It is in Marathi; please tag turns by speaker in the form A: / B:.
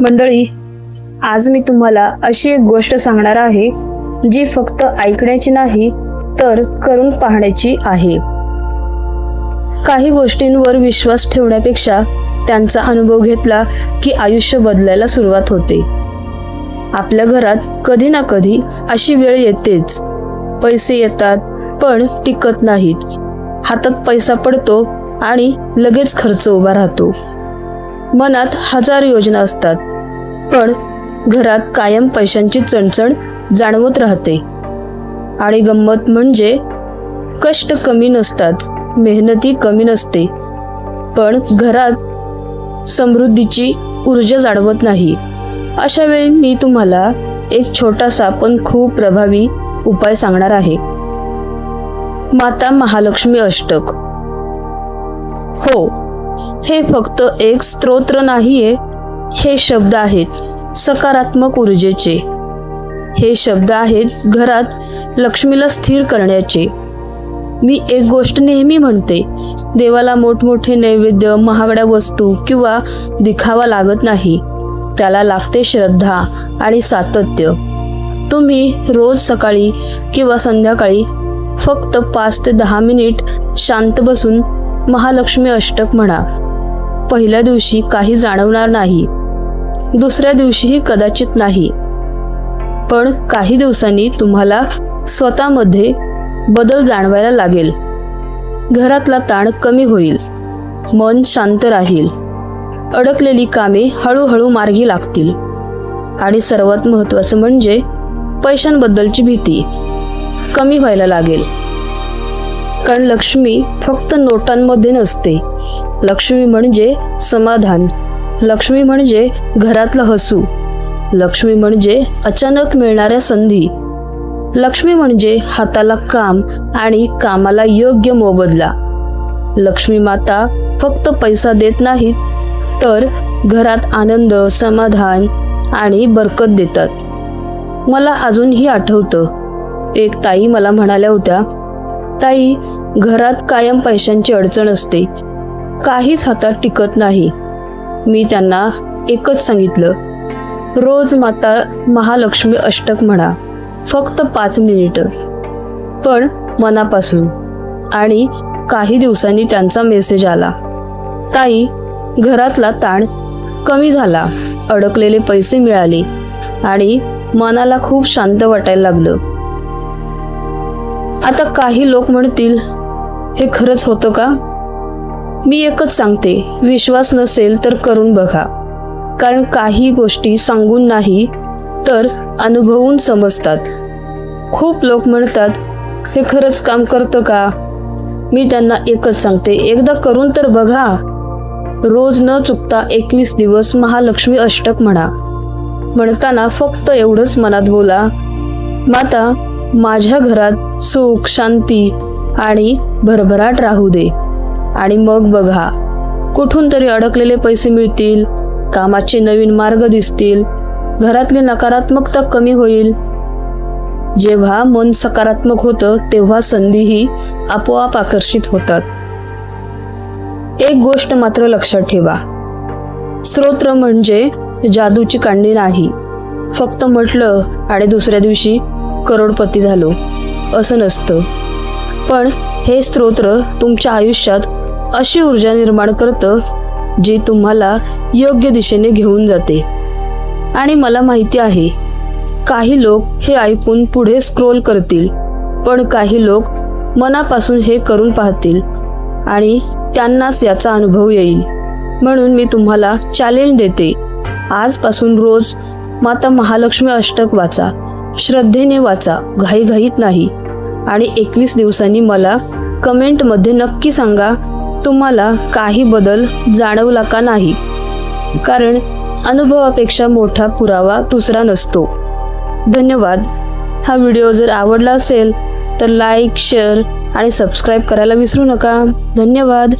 A: मंडळी, आज मी तुम्हाला अशी एक गोष्ट सांगणार आहे जी फक्त ऐकण्याची नाही तर करून पाहण्याची आहे। काही गोष्टींवर विश्वास ठेवण्यापेक्षा त्यांचा अनुभव घेतला की आयुष्य बदलायला सुरुवात होते। आपल्या घरात कधी ना कधी अशी वेळ येतेच, पैसे येतात पण टिकत नाहीत। हातात पैसा पडतो आणि लगेच खर्च उभा राहतो। मनात हजार योजना असतात पण घरात कायम पैशांची चणचण जाणवत राहते। आणि गंमत म्हणजे कष्ट कमी नसतात, मेहनती कमी नसते, पण घरात समृद्धीची ऊर्जा जाणवत नाही। अशा वेळी मी तुम्हाला एक छोटासा पण खूप प्रभावी उपाय सांगणार आहे। माता महालक्ष्मी अष्टक। हो, हे फक्त एक स्तोत्र नाहीये, हे शब्द आहेत सकारात्मक ऊर्जेचे। हे शब्द आहेत घरात लक्ष्मीला स्थिर करण्याचे। मी एक गोष्ट नेहमी म्हणते, देवाला मोठमोठे नैवेद्य, महागड्या वस्तू किंवा दिखावा लागत नाही, त्याला लागते श्रद्धा आणि सातत्य। तुम्ही रोज सकाळी किंवा संध्याकाळी फक्त 5 ते 10 मिनिट शांत बसून महालक्ष्मी अष्टक म्हणा। पहिल्या दिवशी काही जाणवणार नाही, दुसऱ्या दिवशीही कदाचित नाही, पण काही दिवसांनी तुम्हाला स्वतःमध्ये बदल जाणवायला लागेल। घरातला ताण कमी होईल, मन शांत राहील, अडकलेली कामे हळूहळू मार्गी लागतील आणि सर्वात महत्त्वाचं म्हणजे पैशांबद्दलची भीती कमी व्हायला लागेल। कारण लक्ष्मी फक्त नोटांमध्ये नसते। लक्ष्मी म्हणजे समाधान, लक्ष्मी म्हणजे घरातलं हसू, लक्ष्मी म्हणजे अचानक मिळणाऱ्या संधी, लक्ष्मी म्हणजे हाताला काम आणि कामाला योग्य मोबदला। लक्ष्मी माता फक्त पैसा देत नाहीत, तर घरात आनंद, समाधान आणि बरकत देतात। मला अजूनही आठवतं, एक ताई मला म्हणाल्या होत्या, ताई, घरात कायम पैशांची अडचण असते, काहीच हातात टिकत नाही। मी त्यांना एकच सांगितलं, रोज माता महालक्ष्मी अष्टक म्हणा, फक्त 5 मिनिटं, पण मनापासून। आणि काही दिवसांनी त्यांचा मेसेज आला, ताई, घरातला ताण कमी झाला, अडकलेले पैसे मिळाले आणि मनाला खूप शांत वाटायला लागलं। आता काही लोक म्हणतील, हे खरंच होतं का? मी एकच सांगते, विश्वास नसेल तर करून बघा। कारण काही गोष्टी सांगून नाही तर अनुभवून समजतात। खूप लोक म्हणतात, हे खरंच काम करतं का? मी त्यांना एकच सांगते, एकदा करून तर बघा। रोज न चुकता 21 दिवस महालक्ष्मी अष्टक म्हणा। म्हणताना फक्त एवढंच मनात बोला, माता, माझ्या घरात सुख, शांती आणि भरभराट राहू दे। आणि मग बघा, कुठून तरी अडकलेले पैसे मिळतील, कामाचे नवीन मार्ग दिसतील, घरातली नकारात्मकता कमी होईल। जेव्हा मन सकारात्मक होतं तेव्हा संधीही आपोआप आकर्षित होतात। एक गोष्ट मात्र लक्षात ठेवा, स्तोत्र म्हणजे जादूची कांडी नाही। फक्त म्हटलं आणि दुसऱ्या दिवशी करोडपती झालो असं नसतं। पण हे स्तोत्र तुमच्या आयुष्यात अशी ऊर्जा निर्माण करतं जी तुम्हाला योग्य दिशेने घेऊन जाते। आणि मला माहिती आहे, काही लोक हे ऐकून पुढे स्क्रोल करतील, पण काही लोक मनापासून हे करून पाहतील आणि त्यांनाच याचा अनुभव येईल। म्हणून मी तुम्हाला चॅलेंज देते, आजपासून रोज माता महालक्ष्मी अष्टक वाचा, श्रद्धेने वाचा, घाईघाईत नाही। आणि 21 दिवसांनी मला कमेंटमध्ये नक्की सांगा, तुम्हाला काही बदल जाणवला का नाही। कारण अनुभवापेक्षा मोठा पुरावा दुसरा नसतो। धन्यवाद। हा व्हिडिओ जर आवडला असेल तर लाईक, शेअर आणि सबस्क्राईब करायला विसरू नका। धन्यवाद।